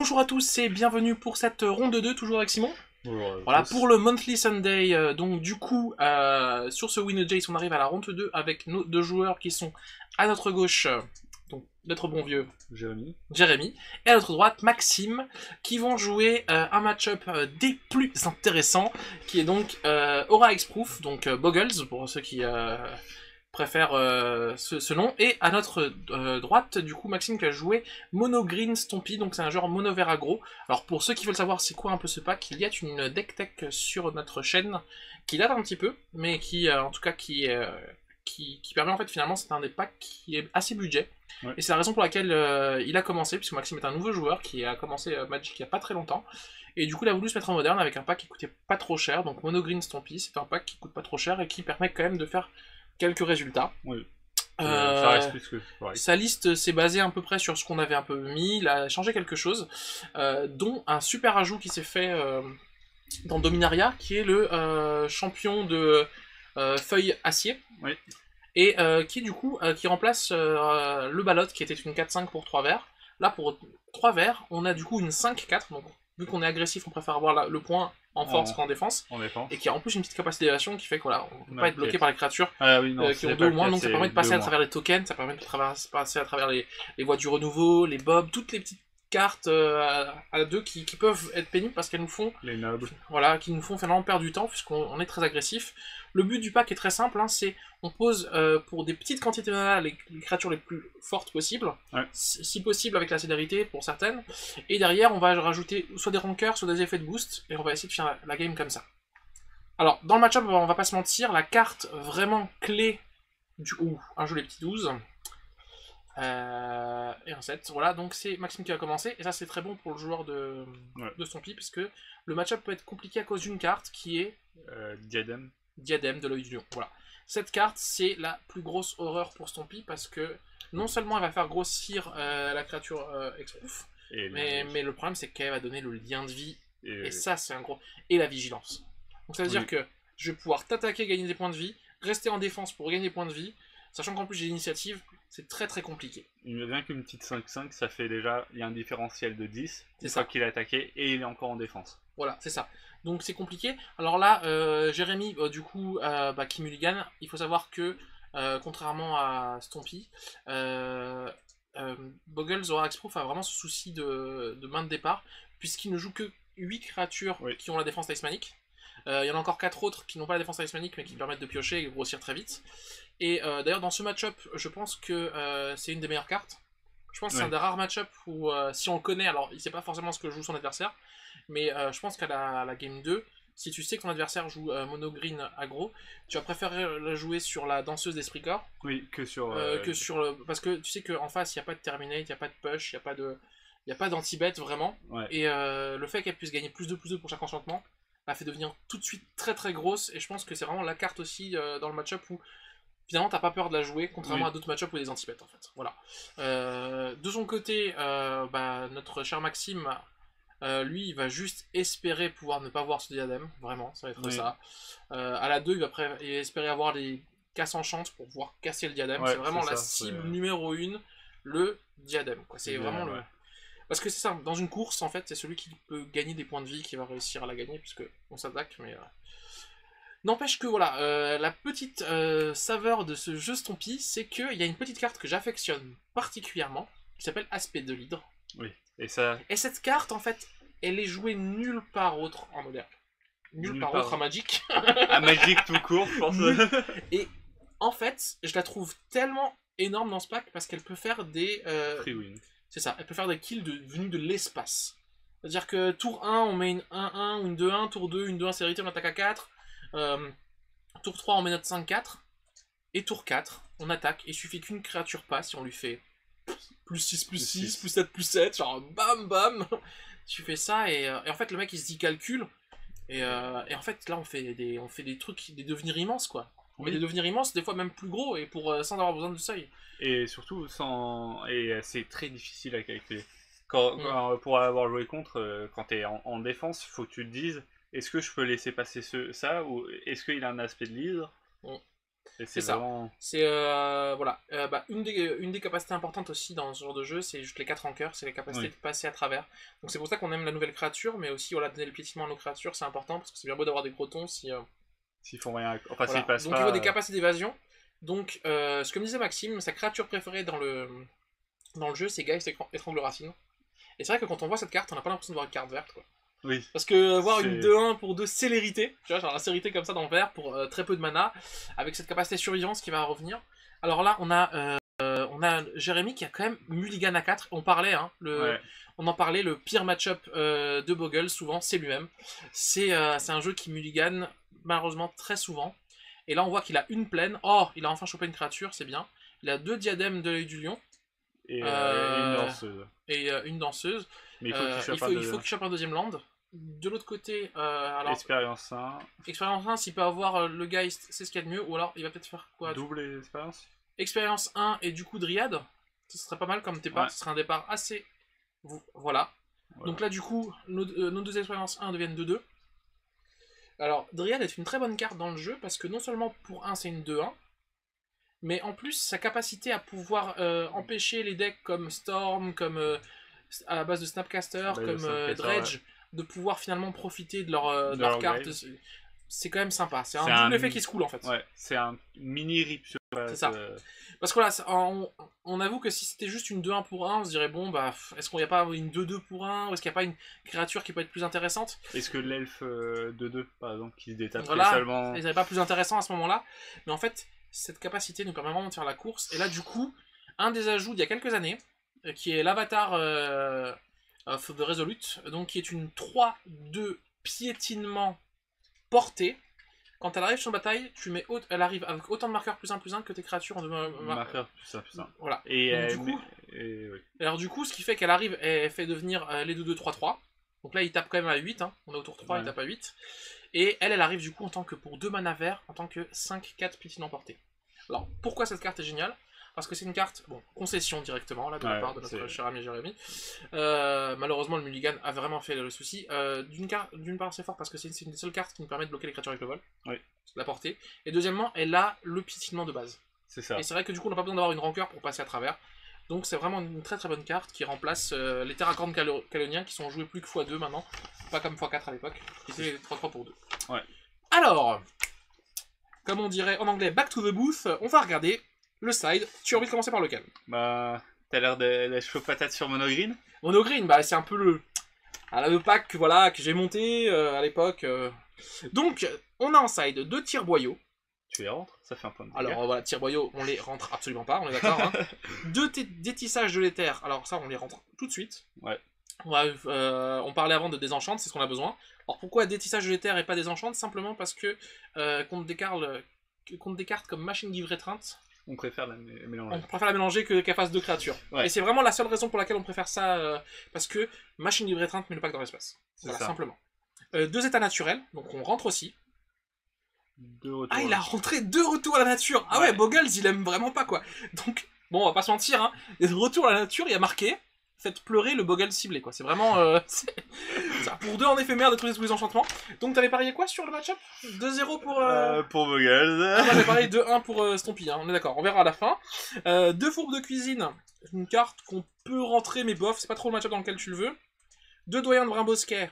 Bonjour à tous et bienvenue pour cette ronde 2, toujours avec Simon. Voilà, Tous. pour le Monthly Sunday, donc du coup, sur ce Win Jace, on arrive à la ronde 2 avec nos deux joueurs qui sont à notre gauche, donc notre bon vieux Jérémy, et à notre droite, Maxime, qui vont jouer un match-up des plus intéressants, qui est donc Aura X-Proof, donc Boggles, pour ceux qui préfèrent ce nom, et à notre droite, du coup, Maxime qui a joué Mono Green Stompy, donc c'est un genre mono vert aggro. Alors pour ceux qui veulent savoir c'est quoi un peu ce pack, il y a une deck tech sur notre chaîne qui date un petit peu, mais qui en tout cas qui permet en fait finalement, c'est un des packs qui est assez budget. Ouais. Et c'est la raison pour laquelle il a commencé, puisque Maxime est un nouveau joueur qui a commencé Magic il n'y a pas très longtemps. Et du coup, il a voulu se mettre en moderne avec un pack qui coûtait pas trop cher. Donc Mono Green Stompy, c'est un pack qui coûte pas trop cher et qui permet quand même de faire quelques résultats. Oui. Ça reste plus que pareil. Sa liste s'est basée à peu près sur ce qu'on avait un peu mis. Il a changé quelque chose, dont un super ajout qui s'est fait dans Dominaria, qui est le champion de feuille acier. Oui. Et qui du coup qui remplace le ballot qui était une 4-5 pour 3 verts. Là pour 3 verts, on a du coup une 5-4, donc vu qu'on est agressif, on préfère avoir le point en force qu'en défense. Et qui a en plus une petite capacité d'évasion qui fait que voilà, on ne peut pas être bloqué par les créatures qui ont 2 ou moins, donc ça permet de passer à travers les tokens, ça permet de passer à travers les voies du renouveau, les bobs, toutes les petites cartes à 2 qui peuvent être pénibles parce qu'elles nous font les nobles. Voilà, qui nous font finalement perdre du temps puisqu'on est très agressif. Le but du pack est très simple, hein, c'est on pose pour des petites quantités de mana les créatures les plus fortes possibles, si possible avec la célérité pour certaines, et derrière on va rajouter soit des rankers, soit des effets de boost, et on va essayer de finir la game comme ça. Alors dans le match-up, on va pas se mentir, la carte vraiment clé du... un joli petit 12. Et en 7, voilà, donc c'est Maxime qui va commencer, et ça c'est très bon pour le joueur de Stompy, puisque le match-up peut être compliqué à cause d'une carte qui est... Diadème de l'œil du lion, voilà. Cette carte, c'est la plus grosse horreur pour Stompy, parce que non seulement elle va faire grossir la créature X-Proof, mais le problème c'est qu'elle va donner le lien de vie, et ça c'est un gros... Et la vigilance. Donc ça veut dire que je vais pouvoir t'attaquer, gagner des points de vie, rester en défense pour gagner des points de vie, sachant qu'en plus j'ai l'initiative, c'est très très compliqué. Rien qu'une petite 5-5, ça fait déjà, il y a un différentiel de 10, c'est ça qu'il a attaqué, et il est encore en défense. Voilà, c'est ça. Donc c'est compliqué. Alors là, Jérémy, du coup, qui mulligan, il faut savoir que, contrairement à Stompy, Boggles Aura X-Proof a vraiment ce souci de main de départ, puisqu'il ne joue que 8 créatures qui ont la défense talismanique. Il y en a encore 4 autres qui n'ont pas la défense talismanique, mais qui permettent de piocher et de grossir très vite. Et d'ailleurs, dans ce match-up, je pense que c'est une des meilleures cartes. Je pense que c'est un des rares match-up où, si on le connaît, alors il sait pas forcément ce que joue son adversaire, mais je pense qu'à la game 2, si tu sais que ton adversaire joue mono green aggro, tu vas préférer la jouer sur la danseuse d'esprit corps. Oui, que sur parce que tu sais qu'en face, il n'y a pas de terminate, il n'y a pas de push, il n'y a pas d'anti-bet vraiment. Et le fait qu'elle puisse gagner plus 2 pour chaque enchantement, la fait devenir tout de suite très très grosse, et je pense que c'est vraiment la carte aussi dans le match-up où finalement t'as pas peur de la jouer, contrairement à d'autres match-up ou des anti-bêtes en fait. Voilà. De son côté, notre cher Maxime, lui il va juste espérer pouvoir ne pas voir ce diadème, vraiment, ça va être ça. À la 2, il va espérer avoir les casse enchantes pour pouvoir casser le diadème, c'est vraiment la cible numéro 1, le diadème. C'est vraiment le... Parce que c'est ça, dans une course, en fait, c'est celui qui peut gagner des points de vie qui va réussir à la gagner, puisque on s'attaque, mais... N'empêche que, voilà, la petite saveur de ce jeu Stompy, c'est qu'il y a une petite carte que j'affectionne particulièrement, qui s'appelle Aspect de l'Hydre. Oui, et ça... Et cette carte, en fait, elle est jouée nulle part autre en moderne. Nulle part autre à Magic. À Magic tout court, je pense. Et, en fait, je la trouve tellement énorme dans ce pack, parce qu'elle peut faire des... Free win. C'est ça, elle peut faire des kills venus de l'espace. C'est-à-dire que tour 1, on met une 1-1 ou une 2-1, tour 2, une 2-1 sérité, on attaque à 4. Tour 3, on met notre 5-4. Et tour 4, on attaque. Et il suffit qu'une créature passe et on lui fait plus 6, plus 6, plus 7, plus 7. Genre bam bam. Tu fais ça et en fait, le mec il se dit calcul. Et en fait, là, on fait des trucs, des devenirs immenses quoi. On met des devenirs immenses, des fois même plus gros, et sans avoir besoin de seuil. Et surtout, c'est très difficile à calculer. Pour avoir joué contre, quand tu es en défense, il faut que tu te dises, est-ce que je peux laisser passer ça, ou est-ce qu'il a un aspect de l'hydre C'est vraiment... ça. C'est voilà. Une des capacités importantes aussi dans ce genre de jeu, c'est juste les 4 rankers, c'est les capacités de passer à travers. Donc c'est pour ça qu'on aime la nouvelle créature, mais aussi voilà, donner le piétinement à nos créatures, c'est important, parce que c'est bien beau d'avoir des grotons si... S'ils font rien... Enfin, voilà. s'ils passent donc pas... il faut des capacités d'évasion. Donc ce que me disait Maxime, sa créature préférée dans le jeu, c'est Geist Étrangle Racine. Et c'est vrai que quand on voit cette carte, on n'a pas l'impression de voir une carte verte, quoi. Oui. Parce que voir une 2-1 pour 2 célérité, tu vois, genre la célérité comme ça dans le vert pour très peu de mana, avec cette capacité de survivance qui va revenir. Alors là, on a Jérémy qui a quand même mulligan à 4. On parlait, hein, on en parlait, le pire match-up de Bogle, souvent, c'est lui-même. C'est un jeu qui mulligan malheureusement très souvent. Et là, on voit qu'il a une plaine. Oh, il a enfin chopé une créature, c'est bien. Il a 2 diadèmes de l'œil du lion. Et une danseuse. Et une danseuse. Mais il faut qu'il chope un deuxième land. De l'autre côté, alors... Expérience 1. Expérience 1, s'il peut avoir le Geist, c'est ce qu'il y a de mieux. Ou alors, il va peut-être faire quoi? Double expérience. Expérience 1 et du coup Dryade. Ce serait pas mal comme départ. Ce serait un départ assez... Voilà. Donc là, du coup, nos 2 expériences 1 deviennent 2-2. Alors, Dryade est une très bonne carte dans le jeu, parce que non seulement pour 1, c'est une 2-1, mais en plus, sa capacité à pouvoir empêcher les decks comme Storm, comme à la base de Snapcaster, comme Dredge, de pouvoir finalement profiter de leur carte, c'est quand même sympa. C'est un double effet qui se coule en fait. Ouais, c'est un mini rip sur c'est ça. Parce que là, on avoue que si c'était juste une 2-1 pour 1, on se dirait bon, bah, est-ce qu'il n'y a pas une 2-2 pour 1, ou est-ce qu'il n'y a pas une créature qui peut être plus intéressante? Est-ce que l'elfe 2-2 par exemple, qui se détape seulement... Ils n'avaient pas plus intéressant à ce moment-là, mais en fait, cette capacité nous permet vraiment de faire la course. Et là, du coup, un des ajouts d'il y a quelques années, qui est l'avatar of the Resolute, donc qui est une 3-2 piétinement portée. Quand elle arrive sur bataille, elle arrive avec autant de marqueurs +1/+1 que tes créatures en marqueurs +1/+1. Voilà. Et, alors du coup, ce qui fait qu'elle arrive, elle fait devenir les 2-2-3-3. Donc là, il tape quand même à 8, hein. On est autour 3, il tape à 8. Et elle arrive du coup en tant que pour 2 mana verts, en tant que 5-4 piétinement portée. Alors, pourquoi cette carte est géniale? Parce que c'est une carte, bon, concession directement, là, de la part de notre cher ami Jérémy. Malheureusement, le mulligan a vraiment fait le souci. D'une part, c'est fort parce que c'est une des seules cartes qui nous permet de bloquer les créatures avec le vol. La portée. Et deuxièmement, elle a le piétinement de base. C'est ça. Et c'est vrai que du coup, on n'a pas besoin d'avoir une rancœur pour passer à travers. Donc c'est vraiment une très très bonne carte qui remplace les Terracorn Caloniens qui sont joués plus que x2 maintenant. Pas comme x4 à l'époque. Qui étaient 3-3 pour 2. Alors, comme on dirait en anglais, back to the booth, on va regarder le side. Tu as envie de commencer par lequel? Bah, t'as l'air de chaud patate sur Monogreen. Monogreen, bah c'est un peu le pack voilà, que j'ai monté à l'époque. Donc, on a en side 2 tire-boyaux. Tu les rentres? Ça fait un point de dégâts. Alors voilà, tire-boyaux, on les rentre absolument pas, on est d'accord. Hein. 2 détissages de l'éther, alors ça on les rentre tout de suite. On parlait avant de désenchant, c'est ce qu'on a besoin. Alors pourquoi détissage de l'éther et pas désenchant? Simplement parce que contre des cartes comme Machine Give Rétreinte, on préfère la mélanger. On préfère la mélanger qu'elle fasse 2 créatures. Et c'est vraiment la seule raison pour laquelle on préfère ça, parce que Machine Give Rétreinte met le pack dans l'espace. Voilà, simplement. 2 états naturels, donc on rentre aussi. Ah, il a rentré 2 retours à la nature. Ah ouais, Boggles, il aime vraiment pas, quoi. Donc, bon, on va pas se mentir, hein. Retour à la nature, il y a marqué. Faites pleurer le Boggles ciblé, quoi. C'est vraiment... pour 2 en éphémère de tous les enchantements. Donc, t'avais parié quoi sur le match-up? 2-0 pour Boggles. Ah, j'avais parié 2-1 pour Stompy, hein. On est d'accord, on verra à la fin. 2 fourbes de cuisine. Une carte qu'on peut rentrer, mais bof, c'est pas trop le match-up dans lequel tu le veux. 2 doyens de Brimbosquet.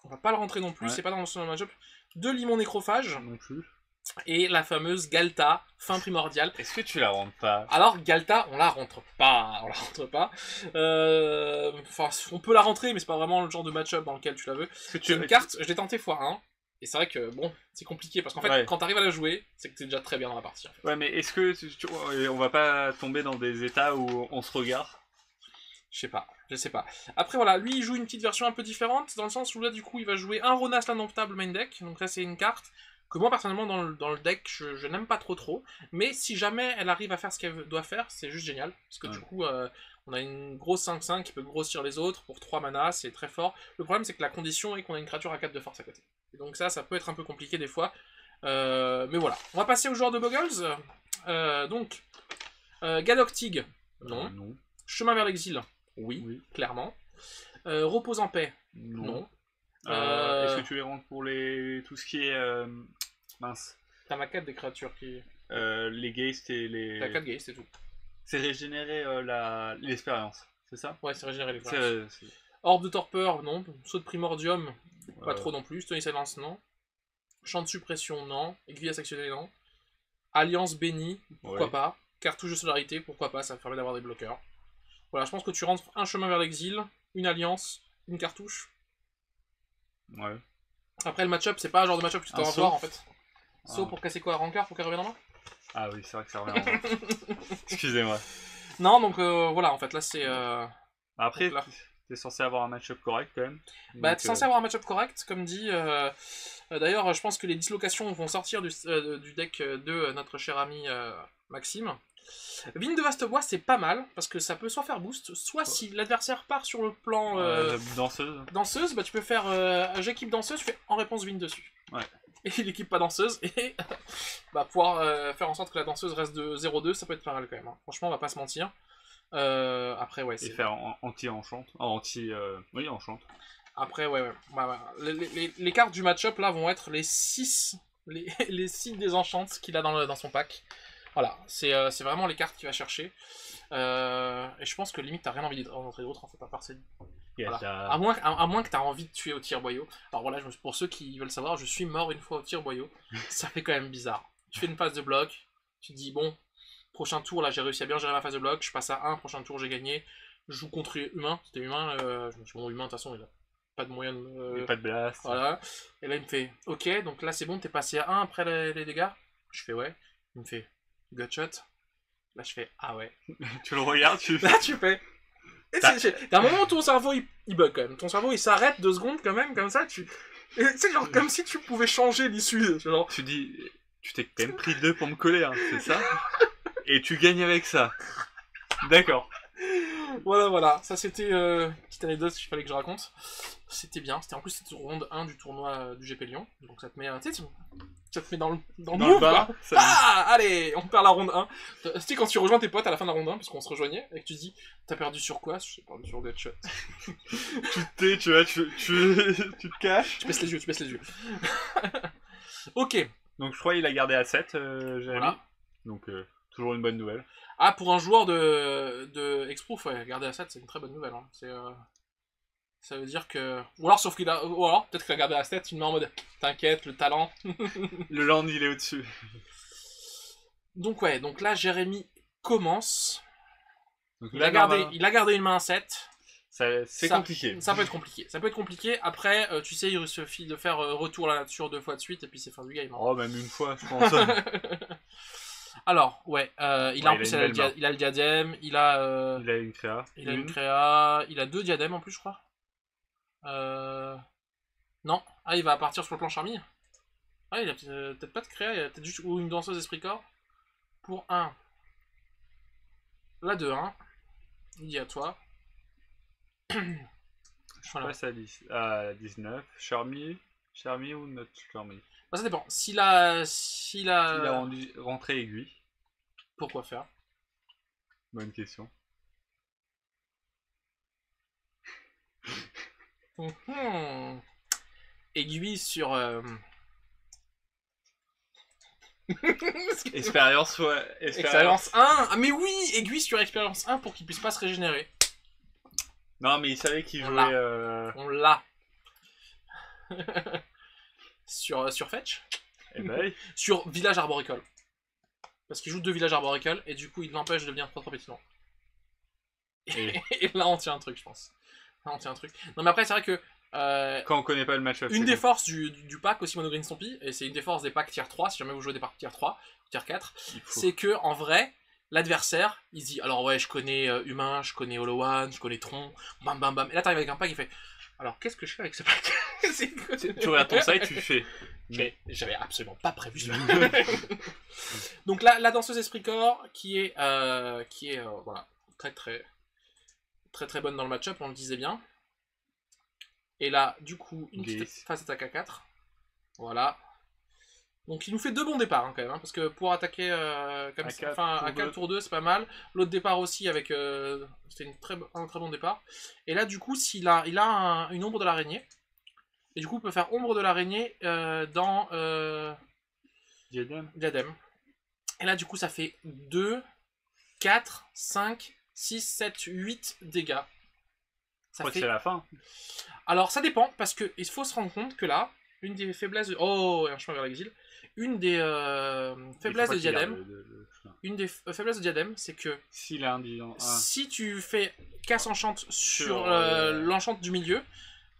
On va pas le rentrer non plus, c'est pas dans le match-up. 2 limons nécrophage. Non plus. Et la fameuse Galta, fin primordiale. Est-ce que tu la rentres pas? Alors, Galta, on la rentre pas. Enfin, on peut la rentrer, mais c'est pas vraiment le genre de match-up dans lequel tu la veux. C'est une carte, je l'ai tenté x1. Et c'est vrai que, bon, c'est compliqué, parce qu'en fait, quand t'arrives à la jouer, c'est que t'es déjà très bien dans la partie. En fait. Ouais, mais est-ce que on va pas tomber dans des états où on se regarde? Je sais pas. Après, voilà, lui, il joue une petite version un peu différente, dans le sens où là, du coup, il va jouer un Ronas l'indomptable main deck. Donc là, c'est une carte que moi, personnellement, dans le deck, je n'aime pas trop. Mais si jamais elle arrive à faire ce qu'elle doit faire, c'est juste génial. Parce que du coup, on a une grosse 5-5 qui peut grossir les autres pour 3 mana, c'est très fort. Le problème, c'est que la condition est qu'on a une créature à 4 de force à côté. Et donc ça peut être un peu compliqué des fois. Mais voilà. On va passer au joueur de Boggles. Donc, Gadoctig, non. Chemin vers l'exil, oui, clairement. Repose en paix, non. Est-ce que tu les rentres pour tout ce qui est... mince. T'as ma 4 des créatures qui... les Geist et les... T'as 4 Geist, c'est tout. C'est régénérer l'expérience, c'est ça? Ouais, c'est régénérer l'expérience. Orbe de torpeur, non. Saut de primordium, pas trop non plus. Stony Silence, non. Champ de suppression, non. Aiguille à sectionner, non. Alliance bénie, pourquoi pas. Cartouche de solarité, pourquoi pas, ça permet d'avoir des bloqueurs. Voilà, je pense que tu rentres un chemin vers l'exil, une alliance, une cartouche. Ouais. Après, le match-up, c'est pas un genre de match-up que tu dois avoir en fait. Saut pour casser quoi? Rancœur pour qu'elle revienne en main? Ah oui, c'est vrai que ça revient en main. Excusez-moi. Non, donc voilà, en fait, là c'est. Après, t'es censé avoir un match-up correct quand même. Bah, t'es censé avoir un match-up correct, comme dit. D'ailleurs, je pense que les dislocations vont sortir du deck de notre cher ami Maxime. Vigne de vaste bois, c'est pas mal, parce que ça peut soit faire boost, soit si l'adversaire part sur le plan danseuse, bah tu peux faire j'équipe danseuse, tu fais en réponse vigne dessus. Ouais. Et l'équipe pas danseuse, et bah, pouvoir faire en sorte que la danseuse reste de 0-2, ça peut être pas mal quand même. Hein. Franchement, on va pas se mentir. Après, ouais. Et faire anti-enchant. Oui, enchant. Après, ouais. Les cartes du match-up là vont être les 6 les 6 désenchantes qu'il a dans son pack. Voilà, c'est vraiment les cartes qu'il va chercher. Et je pense que limite t'as rien envie d'entrer d'autre en fait, à part ces... Voilà. À moins que t'as envie de tuer au tir-boyau. Alors voilà, pour ceux qui veulent savoir, je suis mort une fois au tir-boyau. Ça fait quand même bizarre. Tu fais une phase de bloc, tu te dis bon, prochain tour là j'ai réussi à bien gérer ma phase de bloc, je passe à 1, prochain tour j'ai gagné. Je joue contre humain, c'était humain, je me suis dit bon, humain de toute façon il a pas de moyen de... Il a pas de blast. Voilà. Et là il me fait ok, donc là c'est bon, t'es passé à 1 après les dégâts. Je fais ouais. Il me fait gutshot. Là je fais ah ouais. Tu le regardes, Là tu fais. T'as un moment où ton cerveau il bug quand même. Ton cerveau il s'arrête 2 secondes quand même, comme ça. C'est genre comme si tu pouvais changer l'issue. Genre... Tu dis, tu t'es quand même pris 2 pour me coller, hein, c'est ça? Et tu gagnes avec ça. D'accord. Voilà. Ça c'était une petite anecdote qu'il fallait que je raconte. C'était bien. En plus c'était ronde 1 du tournoi du GP Lyon. Donc ça te met, ça te met dans le bas. Ah, allez, on perd la ronde 1. Tu sais, quand tu rejoins tes potes à la fin de la ronde 1, parce qu'on se rejoignait, et que tu dis, t'as perdu sur quoi? J'ai perdu sur Gutshot. tu te caches. Tu baisses les yeux. Ok. Donc je crois qu'il a gardé à 7, Jérémy. Voilà. Donc toujours une bonne nouvelle. Ah, pour un joueur de Exproof, ouais, garder à 7, c'est une très bonne nouvelle. Hein. Ça veut dire que... Ou alors, peut-être qu'il a gardé à 7, il met en mode, t'inquiète, le talent. Le land, il est au-dessus. Donc ouais, donc là, Jérémy commence. Donc, il a gardé une main à 7. C'est compliqué. Ça peut être compliqué. Après, tu sais, il suffit de faire retour la nature 2 fois de suite, et puis c'est fin du game. Hein. Oh, même une fois, je pense. Alors, ouais, il a le diadème, il a une créa. Il a une créa, il a 2 diadèmes en plus, je crois. Non. Ah, il va partir sur le plan Charmy. Ah, il a peut-être pas de créa, il a peut-être juste une danseuse esprit corps. Pour 1. La 2-1. Il dit à toi. Je passe à 19. Charmy ou notre Charmy? Bah, ça dépend. S'il a rentré aiguille. Pourquoi faire? Bonne question. Aiguille sur... Expérience 1. Ah mais oui, aiguille sur expérience 1 pour qu'il puisse pas se régénérer. Non mais il savait qu'il jouait... On l'a. sur Fetch. Eh ben oui. Sur village arboricole. Parce qu'il joue 2 villages arboricoles et du coup il l'empêche de devenir trop pétillant. Et là on tient un truc, je pense. Non mais après c'est vrai que quand on connaît pas le match-up, une des forces du pack aussi Mono Green Stompy, et c'est une des forces des packs tier 3, si jamais vous jouez des packs tier 3, tier 4, c'est que en vrai, l'adversaire, il se dit alors ouais, je connais Humain, je connais Hollow One, je connais Tron, bam bam bam, et là t'arrives avec un pack, il fait alors qu'est-ce que je fais avec ce pack? Tu regardes ton site, tu fais. Mais j'avais absolument pas prévu ça. Donc là, la danseuse esprit corps qui est voilà, très bonne dans le match-up, on le disait bien. Et là, du coup, une petite phase attaque à 4. Voilà. Donc il nous fait 2 bons départs hein, quand même, hein, parce que pour attaquer comme ça, à 4 tours 2, c'est pas mal. L'autre départ aussi avec c'était un très bon départ. Et là du coup, s'il a une ombre de l'araignée, et du coup il peut faire ombre de l'araignée dans Diadème. Et là, du coup, ça fait 2, 4, 5, 6, 7, 8 dégâts. Je crois que c'est la fin. Alors, ça dépend, parce qu'il faut se rendre compte que là, une des faiblesses de... Oh, un chemin vers l'exil. Une des faiblesses de Diadème, faiblesses de Diadème, c'est que s'il a si tu fais casse enchant sur l'enchant du milieu,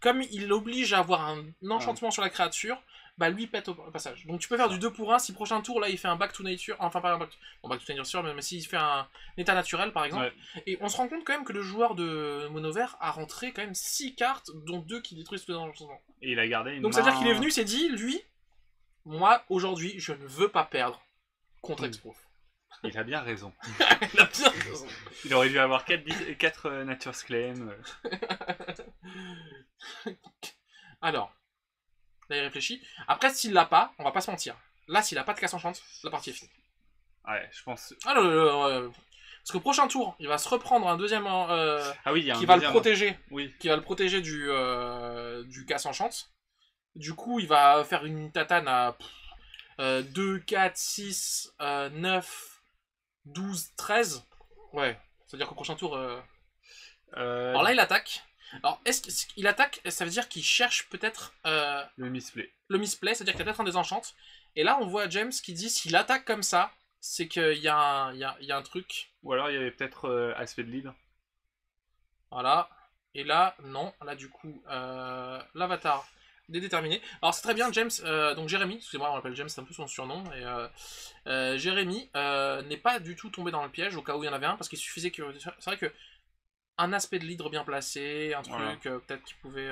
comme il l'oblige à avoir un enchantement sur la créature, bah lui pète au passage. Donc tu peux faire du 2 pour 1 si prochain tour là il fait un back to nature, enfin pas un back to nature mais s'il fait un état naturel par exemple. Ouais. Et on se rend compte quand même que le joueur de mono vert a rentré quand même 6 cartes, dont 2 qui détruisent le enchantement. Et il a gardé une Donc ça veut dire qu'il est venu, s'est dit, lui, moi aujourd'hui je ne veux pas perdre contre Exproof. Il a bien raison. Il a bien raison. Il aurait dû avoir 4 Nature's Claim. Alors, là il réfléchit. Après, s'il l'a pas, on va pas se mentir. Là, s'il a pas de casse enchant, la partie est finie. Ouais, je pense. Ah, parce que prochain tour, il va se reprendre un deuxième qui va le protéger. Oui. Qui va le protéger du casse enchant. Du coup, il va faire une tatane à 2, 4, 6, 9, 12, 13. Ouais, c'est-à-dire qu'au prochain tour... Alors là, il attaque. Alors, est-ce qu'il attaque? Ça veut dire qu'il cherche peut-être... le misplay. Le misplay, c'est-à-dire qu'il y a peut-être un désenchant. Et là, on voit James qui dit, s'il attaque comme ça, c'est qu'il y a un truc. Ou alors, il y avait peut-être aspect de lead. Voilà. Et là, non. Là, du coup, l'avatar déterminé. Alors c'est très bien, James, donc Jérémy, excusez-moi, on l'appelle James, c'est un peu son surnom, et Jérémy n'est pas du tout tombé dans le piège au cas où il y en avait un, parce qu'il suffisait que... C'est vrai que un aspect de leader bien placé, un truc, peut-être qu'il pouvait...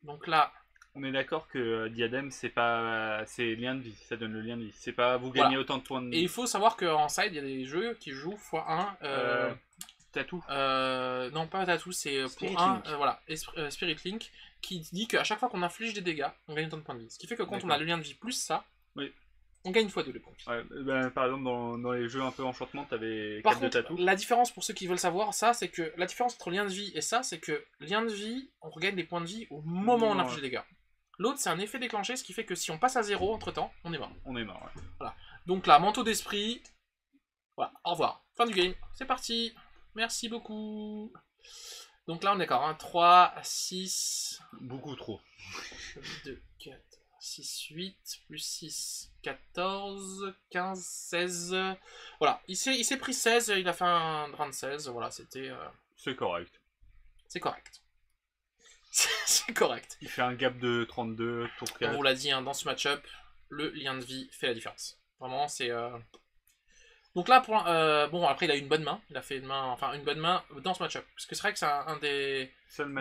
Donc là... On est d'accord que Diadème, c'est pas... c'est lien de vie, ça donne le lien de vie. C'est pas vous gagnez autant de points de vie. Et il faut savoir qu'en side, il y a des jeux qui jouent x1... Tattoo non, pas Tattoo, c'est pour 1, voilà, Spirit Link, qui dit qu'à chaque fois qu'on inflige des dégâts, on gagne autant de points de vie. Ce qui fait que quand on a le lien de vie plus ça, on gagne une fois 2 les points de vie. Ouais, par exemple, dans les jeux un peu enchantement, t'avais 4 de Tattoo. La différence, pour ceux qui veulent savoir, ça, c'est que la différence entre lien de vie et ça, c'est que lien de vie, on regagne des points de vie au moment où on inflige des dégâts. L'autre, c'est un effet déclenché, ce qui fait que si on passe à 0 entre temps, on est mort. On est mort, ouais. Voilà. Donc là, manteau d'esprit. Voilà, au revoir. Fin du game. C'est parti. Merci beaucoup. Donc là, on est d'accord. Hein. 3, 6. Beaucoup trop. 2, 4, 6, 8, plus 6, 14, 15, 16. Voilà, il s'est pris 16, il a fait un round 16. Voilà, c'était... C'est correct. C'est correct. C'est correct. Il fait un gap de 32, tour 4. On vous l'a dit, hein, dans ce match-up, le lien de vie fait la différence. Vraiment, c'est... Donc là, bon, après, il a eu une bonne main. Il a fait une bonne main dans ce match-up. Parce que c'est vrai que c'est un des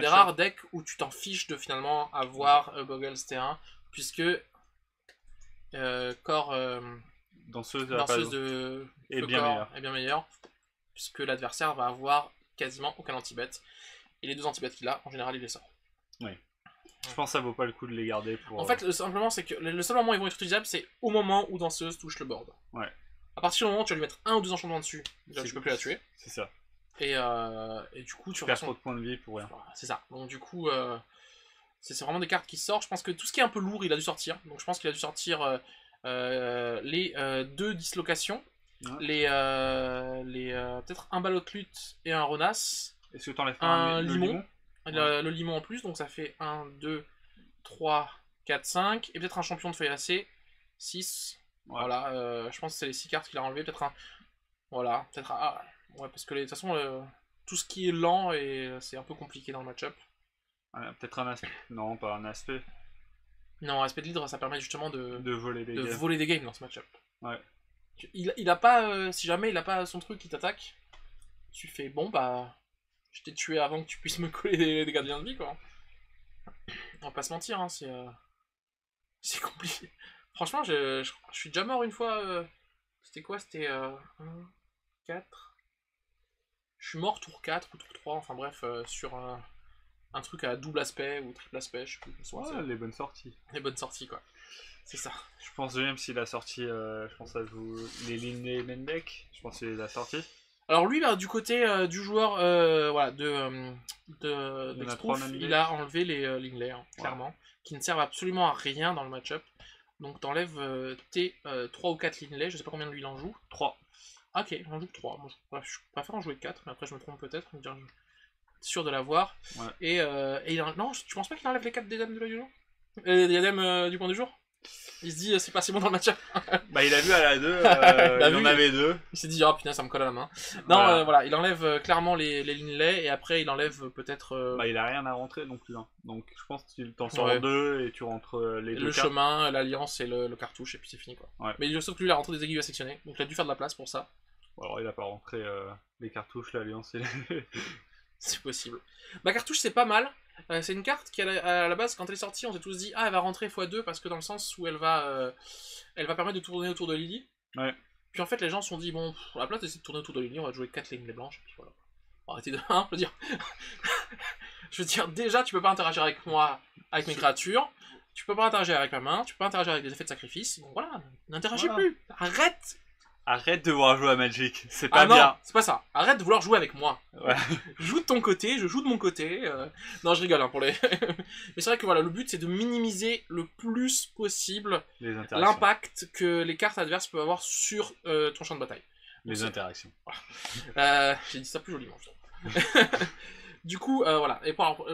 rares decks où tu t'en fiches de finalement avoir Boggles T1. Puisque corps danseuse de est bien meilleur. Puisque l'adversaire va avoir quasiment aucun anti-bet. Et les 2 anti-bet qu'il a, en général, il les sort. Oui. Je pense que ça vaut pas le coup de les garder pour... En fait, simplement, c'est que le seul moment où ils vont être utilisables, c'est au moment où danseuse touche le board. Ouais. À partir du moment où tu vas lui mettre 1 ou 2 enchantements dessus, déjà tu peux plus la tuer. C'est ça. Et du coup, tu perds trop de points de vie pour rien. C'est ça. Donc du coup, c'est vraiment des cartes qui sortent. Je pense que tout ce qui est un peu lourd, il a dû sortir. Donc je pense qu'il a dû sortir les 2 dislocations, peut-être un ballot de lutte et un Ronas. Est-ce que t'enlèves un limon? Le limon en plus, donc ça fait 1, 2, 3, 4, 5. Et peut-être un champion de feuillacé, 6. Ouais. Voilà, je pense que c'est les 6 cartes qu'il a enlevé. Peut-être un. Voilà, peut-être un. Ah, ouais, parce que de toute façon, tout ce qui est lent, c'est un peu compliqué dans le match-up. Peut-être un aspect. Non, pas un aspect. Non, aspect de leader, ça permet justement de voler des games dans ce match-up. Ouais. Il a pas. Si jamais il a pas son truc qui t'attaque, tu fais bon, bah. Je t'ai tué avant que tu puisses me coller des gardiens de vie, quoi. On va pas se mentir, hein, c'est compliqué. Franchement, je suis déjà mort une fois. C'était quoi? C'était 1, 4. Je suis mort tour 4 ou tour 3, enfin bref, sur un truc à double aspect ou triple aspect, je sais plus. Ouais, les bonnes sorties. Les bonnes sorties, quoi. C'est ça. Je pense même s'il a sorti, je pense à vous, les lignes main deck, je pense qu'il a sorti. Alors lui, bah, du côté du joueur voilà, d'Exproof, il a enlevé les Lingley, hein, clairement, qui ne servent absolument à rien dans le match-up. Donc t'enlèves tes 3 ou 4 Linley, je sais pas combien de lui il en joue. 3. Ah, ok, il en joue 3. Moi, je préfère en jouer 4, mais après je me trompe peut-être. Sûr de l'avoir. Ouais. Et non, tu penses pas qu'il enlève les 4 diadèmes de l'œil du jour diadèmes du point du jour. Il se dit, c'est pas assez bon dans le match-up. Bah, il a vu à la 2, il en avait 2. Il s'est dit, oh putain, ça me colle à la main. Non, voilà, il enlève clairement les Linley et après il enlève peut-être. Bah, il a rien à rentrer non plus. Hein. Donc, je pense que tu t'en sors 2 et tu rentres les 2 le cartes. Chemin, l'alliance et le cartouche, et puis c'est fini quoi. Ouais. Mais sauf que lui, il a rentré des aiguilles à sectionner, donc il a dû faire de la place pour ça. Bon, alors, il a pas rentré les cartouches, l'alliance et les. C'est possible. Ma cartouche, c'est pas mal. C'est une carte qui, à la base, quand elle est sortie, on s'est tous dit, ah, elle va rentrer x2 parce que dans le sens où elle va permettre de tourner autour de Lily. Ouais. Puis en fait, les gens se sont dit, bon, à la place d'essayer de tourner autour de Lily, on va jouer 4 lignes blanches. Puis voilà. Arrêtez de. Hein, je veux dire. Je veux dire, déjà, tu peux pas interagir avec moi, avec mes créatures. Tu peux pas interagir avec ma main. Tu peux pas interagir avec des effets de sacrifice. Donc voilà, n'interagis plus. Arrête. Arrête de vouloir jouer à Magic, c'est pas bien. Non, c'est pas ça. Arrête de vouloir jouer avec moi. Ouais. Joue de ton côté, je joue de mon côté. Non, je rigole hein, pour les. Mais c'est vrai que voilà, le but c'est de minimiser le plus possible l'impact que les cartes adverses peuvent avoir sur ton champ de bataille. Les interactions. Voilà. J'ai dit ça plus joliment. Du coup, voilà. Et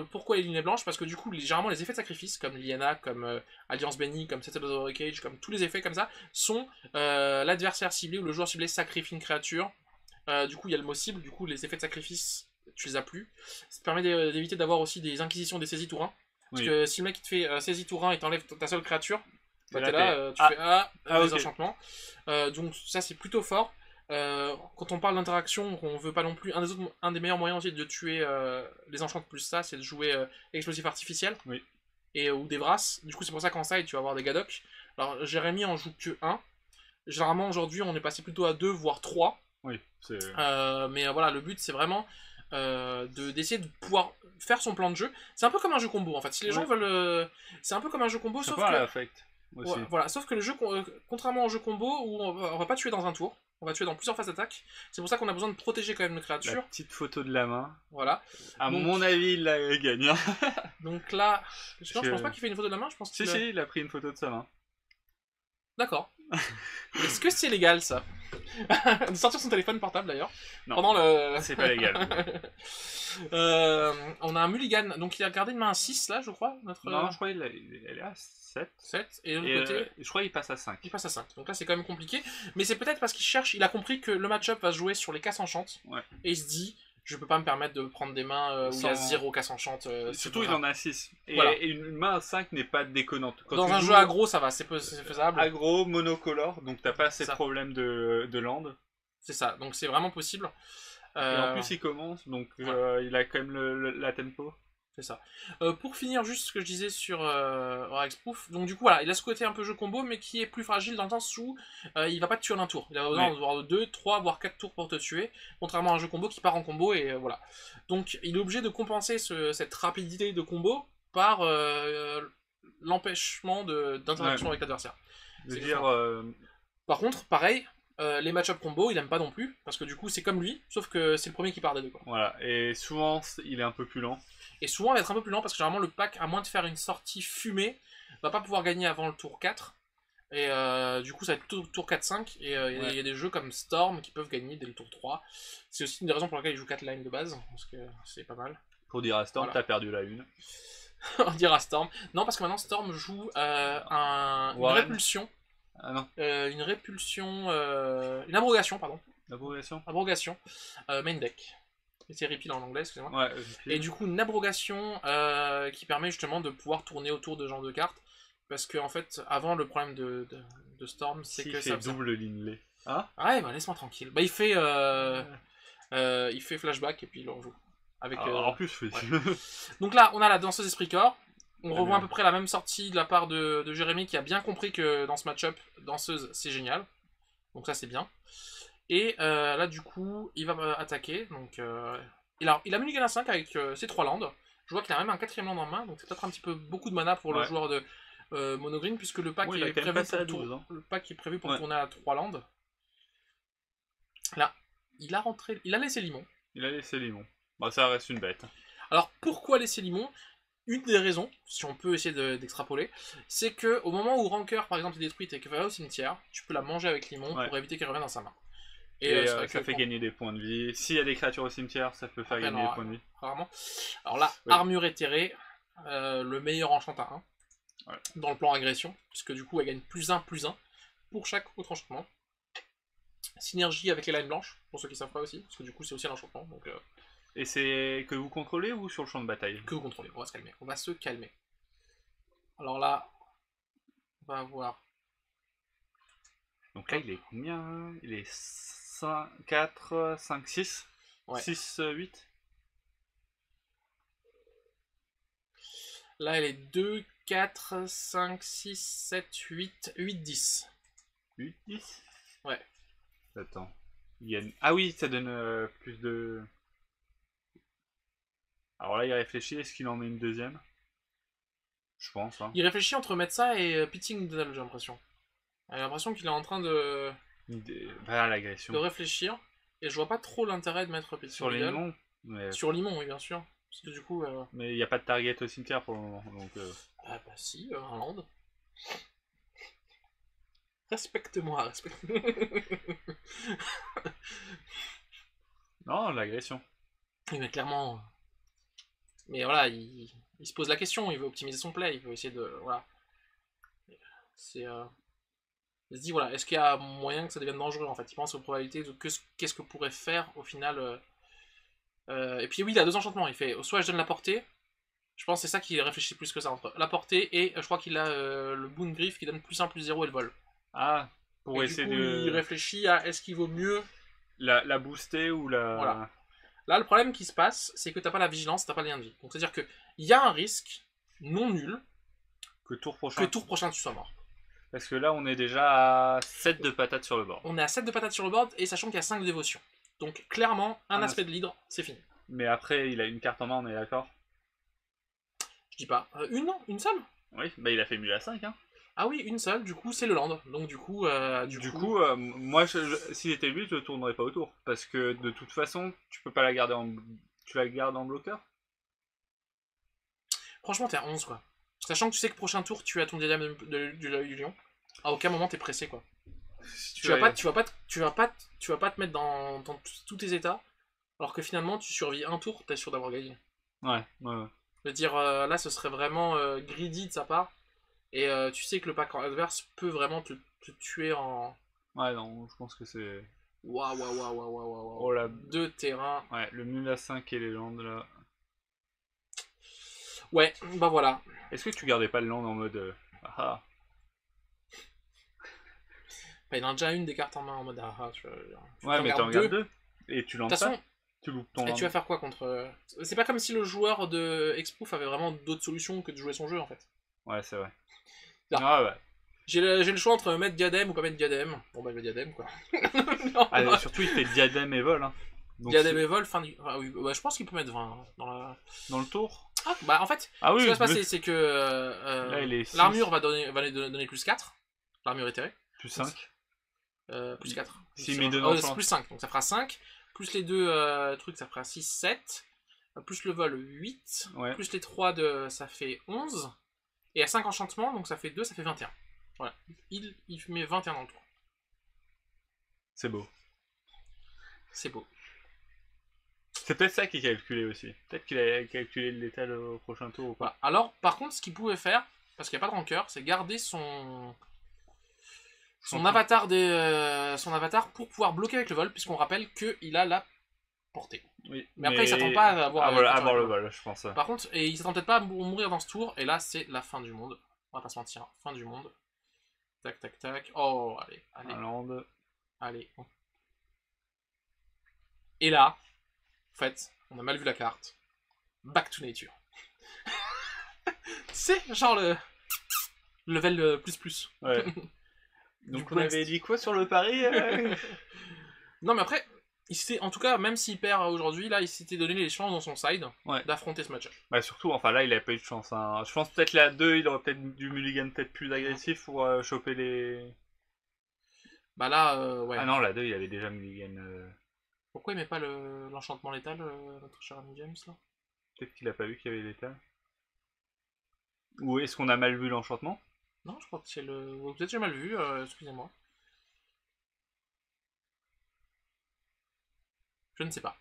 pourquoi les lignes blanches? Parce que du coup, généralement, les effets de sacrifice, comme Liliana, comme Alliance Bénie, comme Settle of the Cage, comme tous les effets comme ça, sont l'adversaire ciblé ou le joueur ciblé sacrifie une créature. Du coup, il y a le mot cible. Du coup, les effets de sacrifice, tu les as plus. Ça te permet d'éviter d'avoir aussi des inquisitions, des saisies tour 1. Parce que si le mec il te fait saisie tour 1 et t'enlève ta seule créature, bah t'es là, tu fais des enchantements. Donc ça, c'est plutôt fort. Quand on parle d'interaction, on veut pas non plus. Un des meilleurs moyens aussi de tuer les enchantements plus ça, c'est de jouer explosif artificiel ou des Vras. Du coup, c'est pour ça qu'en side, tu vas avoir des Gadok. Alors, Jérémy en joue que 1. Généralement, aujourd'hui, on est passé plutôt à 2 voire 3. Oui, mais voilà, le but c'est vraiment d'essayer de pouvoir faire son plan de jeu. C'est un peu comme un jeu combo en fait. Si les gens veulent. C'est un peu comme un jeu combo, sauf que. Voilà, sauf que le jeu, contrairement au jeu combo où on va pas tuer dans un tour. On va tuer dans plusieurs phases d'attaque. C'est pour ça qu'on a besoin de protéger quand même nos créatures. La petite photo de la main. Voilà. Mon avis, il l'a gagné. Donc là, je pense pas qu'il fait une photo de la main. Je pense si, il a pris une photo de sa main. D'accord. Est-ce que c'est légal ça? De sortir son téléphone portable d'ailleurs. Non. Pendant le. C'est pas légal. On a un mulligan. Donc il a gardé une main à 6 là, je crois. Non, je crois qu'il est à 7. 7. Et de l'autre côté. Je crois qu'il passe à 5. Il passe à 5. Donc là c'est quand même compliqué. Mais c'est peut-être parce qu'il cherche. Il a compris que le match-up va se jouer sur les casses enchantes. Ouais. Et il se dit. Je peux pas me permettre de prendre des mains où il y a 0 casse enchante. Surtout, il en a 6. Et une main à 5 n'est pas déconnante. Quand dans un jeu aggro, ça va, c'est faisable. Aggro, monocolore, donc t'as pas assez de problèmes de land. C'est ça, donc c'est vraiment possible. Et en plus, il commence, donc il a quand même la tempo. C'est ça. Pour finir, juste ce que je disais sur Hexproof, donc du coup, voilà, il a ce côté un peu jeu combo, mais qui est plus fragile dans le sens où il va pas te tuer en un tour. Il a besoin de 2, 3, voire 4 tours pour te tuer, contrairement à un jeu combo qui part en combo, et voilà. Donc, il est obligé de compenser cette rapidité de combo par l'empêchement d'interaction avec l'adversaire. Par contre, pareil, les match-up combo, il aime pas non plus, parce que du coup, c'est comme lui, sauf que c'est le premier qui part des deux. Quoi. Voilà, et souvent, il est un peu plus lent. Et souvent, il va être un peu plus lent parce que généralement, le pack, à moins de faire une sortie fumée, va pas pouvoir gagner avant le tour 4. Et du coup, ça va être tour 4-5. Et il y a des jeux comme Storm qui peuvent gagner dès le tour 3. C'est aussi une des raisons pour lesquelles il joue 4 lines de base, parce que c'est pas mal. Pour dire à Storm, t'as perdu la une. On dira Storm. Non, parce que maintenant, Storm joue une répulsion. Ah non. Une répulsion. Une abrogation, pardon. Abrogation. Main deck. C'est repeal en anglais, excusez-moi. Ouais, et du coup, une abrogation qui permet justement de pouvoir tourner autour de ce genre de cartes. Parce que, en fait, avant, le problème de Storm, c'est que ça. Il fait double Linley. Ah ouais, bah laisse-moi tranquille. Bah, il fait flashback et puis il en joue. Avec, en plus, Donc là, on a la danseuse Esprit Corps. On revoit à peu près la même sortie de la part de Jérémy qui a bien compris que dans ce match-up, danseuse, c'est génial. Donc ça, c'est bien. Et là, du coup, il va attaquer. Donc, il a mulligan à 5 avec ses 3 landes. Je vois qu'il a même un 4ème land en main. Donc, c'est peut-être un petit peu beaucoup de mana pour le joueur de monogreen, puisque le pack, est prévu pour tourner à 3 landes. Là, il a laissé Limon. Bah, ça reste une bête. Alors, pourquoi laisser Limon? une des raisons, si on peut essayer d'extrapoler, c'est que au moment où Rancœur par exemple est détruite et qu'elle va au cimetière, tu peux la manger avec limon pour éviter qu'elle revienne dans sa main. Et ça fait gagner des points de vie. S'il y a des créatures au cimetière, ça peut faire gagner des points de vie. Rarement. Alors là, armure éthérée, le meilleur enchant à 1 dans le plan agression, puisque du coup elle gagne +1/+1 pour chaque autre enchantement. Synergie avec les lines blanches, pour ceux qui savent pas aussi, parce que du coup c'est aussi un enchantement. Donc, Et c'est que vous contrôlez ou sur le champ de bataille? Que vous contrôlez, on va se calmer. On va se calmer. Alors là, on va voir. Donc là il est combien? Il est 5, 4, 5, 6 6, 8. Là elle est 2, 4, 5, 6, 7, 8, 8, 10. 8, 10? Ouais. Attends. Ah oui, ça donne plus de... Alors là, il réfléchit, est-ce qu'il en met une deuxième? Je pense. Hein. Il réfléchit entre mettre ça et Pitting Duel, j'ai l'impression. J'ai l'impression qu'il est en train de... l'agression. De réfléchir. Et je vois pas trop l'intérêt de mettre Pitting Sur les limons mais... Sur limon, oui, bien sûr. Parce que du coup... Mais il n'y a pas de target au cimetière pour le moment, donc... Ah bah si, un land. Respecte-moi, respecte-moi. Non, l'agression. Oui, mais clairement... Mais voilà, il se pose la question, il veut optimiser son play, il veut essayer de... Voilà. C'est... Il se dit, voilà, est-ce qu'il y a moyen que ça devienne dangereux, en fait. Il pense aux probabilités de qu'est-ce que pourrait faire, au final... Et puis oui, il a 2 enchantements. Il fait, soit je donne la portée, je pense que c'est ça qu'il réfléchit plus que ça, entre la portée et je crois qu'il a le Boon Griff qui donne +1/+0 et le vol. Ah, pour essayer du coup, il réfléchit à est-ce qu'il vaut mieux... La booster ou la... Voilà. Là, le problème qui se passe, c'est que t'as pas la vigilance, t'as pas le lien de vie. Donc c'est-à-dire qu'il y a un risque non nul que tour prochain tu sois mort. Parce que là, on est déjà à 7 de patates sur le board. On est à 7 de patates sur le board, et sachant qu'il y a 5 de dévotion. Donc clairement, un aspect de l'hydre, c'est fini. Mais après, il a une carte en main, on est d'accord? Je dis pas. Une seule? Oui, bah il a fait mieux à 5, hein. Ah oui, une seule, du coup c'est le land. Donc du coup... moi, s'il était lui, je ne tournerais pas autour. Parce que de toute façon, tu peux pas la garder en... Tu la gardes en bloqueur? Franchement, t'es à 11, quoi. Sachant que tu sais que prochain tour, tu as ton diadème du lion. À aucun moment t'es pressé, quoi. Tu vas pas te mettre dans tous tes états, alors que finalement tu survis un tour, t'es sûr d'avoir gagné. Ouais. Je veux dire, là ce serait vraiment greedy de sa part, et tu sais que le pack adverse peut vraiment te tuer en... Ouais, non, je pense que c'est... Waouh. Oh là. 2 terrains. Ouais, le nul à 5 et les landes là. Ouais, bah voilà. Est-ce que tu gardais pas le land en mode... Bah, il en a déjà une des cartes en main en mode ouais, mais t'en gardes 2. Et tu lances pas. Tu loupes ton land. Et tu vas faire quoi contre... C'est pas comme si le joueur de Exproof avait vraiment d'autres solutions que de jouer son jeu, en fait. Ouais, c'est vrai. Ah ouais. J'ai le choix entre mettre diadème ou pas mettre diadème. Bon bah je mets diadème, quoi. Non, surtout il fait diadème et vol. Hein. Donc, diadème et vol, fin du... Ah, oui, bah, je pense qu'il peut mettre 20 dans le tour. Ah, bah en fait, ce qui va se passer, c'est que l'armure va donner +4. L'armure éthérée. +5. +4. Si met c'est +5, donc ça fera 5. Plus les 2 trucs, ça fera 6, 7. Plus le vol, 8. Ouais. Plus les 3 ça fait 11. Et à 5 enchantements, donc ça fait 2, ça fait 21. Voilà. Il met 21 dans le tour. C'est beau. C'est beau. C'est peut-être ça qu'il calculait aussi. Peut-être qu'il a calculé le létal au prochain tour ou pas. Voilà. Alors, par contre, ce qu'il pouvait faire, parce qu'il n'y a pas de rancœur, c'est garder son avatar son avatar pour pouvoir bloquer avec le vol, puisqu'on rappelle qu'il a la portée. Oui, mais après, il s'attend pas à avoir le vol, je pense. Par contre, et il s'attend peut-être pas à mourir dans ce tour, et là, c'est la fin du monde. On va pas se mentir, fin du monde. Tac, tac, tac. Oh, allez. Un land. Allez. Et là, en fait, on a mal vu la carte. Back to nature. C'est genre le level plus. Ouais. Donc on avait dit quoi sur le pari Non mais après, en tout cas, même s'il perd aujourd'hui, là, il s'était donné les chances dans son side d'affronter ce match. Bah surtout, enfin là, il a pas eu de chance. Hein. Je pense peut-être la 2, il aurait peut-être du mulligan peut-être plus agressif pour choper les... Bah là, ouais. Ah non, la 2, il avait déjà mulligan. Pourquoi il met pas l'enchantement létal, notre cher ami James, là? Peut-être qu'il a pas vu qu'il y avait létal. Ou est-ce qu'on a mal vu l'enchantement? Non, je crois que c'est le... Peut-être j'ai mal vu, excusez-moi. Je ne sais pas.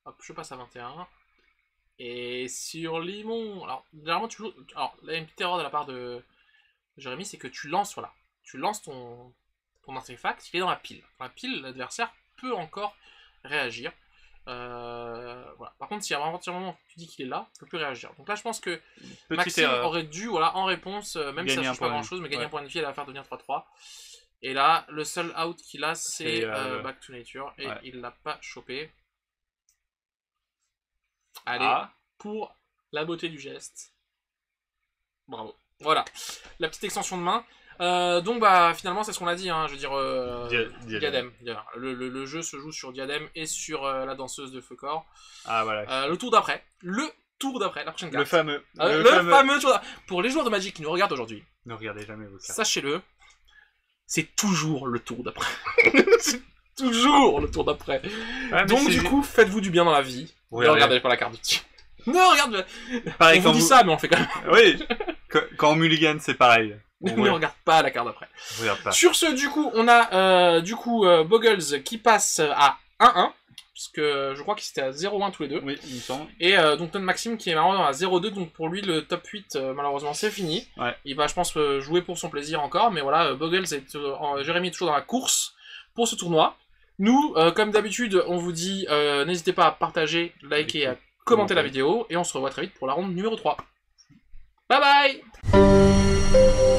Hop, je passe à 21. Et sur Limon... Alors, généralement, tu joues... Alors, là, il y a une petite erreur de la part de Jérémy, c'est que tu lances, voilà. Tu lances ton artefact, il est dans la pile. Dans la pile, l'adversaire peut encore réagir. Voilà. Par contre, si à un moment où tu dis qu'il est là, il peut plus réagir. Donc là, je pense que Maxime aurait dû, voilà, en réponse, même si ça ne change pas grand chose, mais gagner un point de vie, elle va faire devenir 3-3. Et là, le seul out qu'il a, c'est Back to Nature, et il l'a pas chopé. Allez, pour la beauté du geste. Bravo. Voilà, la petite extension de main. Donc bah finalement c'est ce qu'on a dit, hein, je veux dire Diadème. Le jeu se joue sur Diadème et sur la danseuse de feu corps. Ah voilà. Le tour d'après, la prochaine carte. Le fameux tour d'après. Pour les joueurs de Magic qui nous regardent aujourd'hui, ne regardez jamais vos cartes. Sachez-le, c'est toujours le tour d'après. C'est toujours le tour d'après. Donc du coup, faites-vous du bien dans la vie. Ne regardez pas la carte du dessus. Non, regarde. On vous dit ça, mais on fait quand même. Oui. Quand on mulligan, c'est pareil. Ne regarde pas la carte d'après. Sur ce, du coup, on a Boggles qui passe à 1-1. Parce que je crois qu'ils étaient à 0-1 tous les deux. Oui, il me semble. Et donc Ton Maxime qui est marrant à 0-2. Donc pour lui, le top 8, malheureusement, c'est fini. Ouais. Il va, je pense, jouer pour son plaisir encore. Mais voilà, Boggles et Jérémy est toujours dans la course pour ce tournoi. Nous, comme d'habitude, on vous dit, n'hésitez pas à partager, liker et à commenter la vidéo. Et on se revoit très vite pour la ronde numéro 3. Bye bye.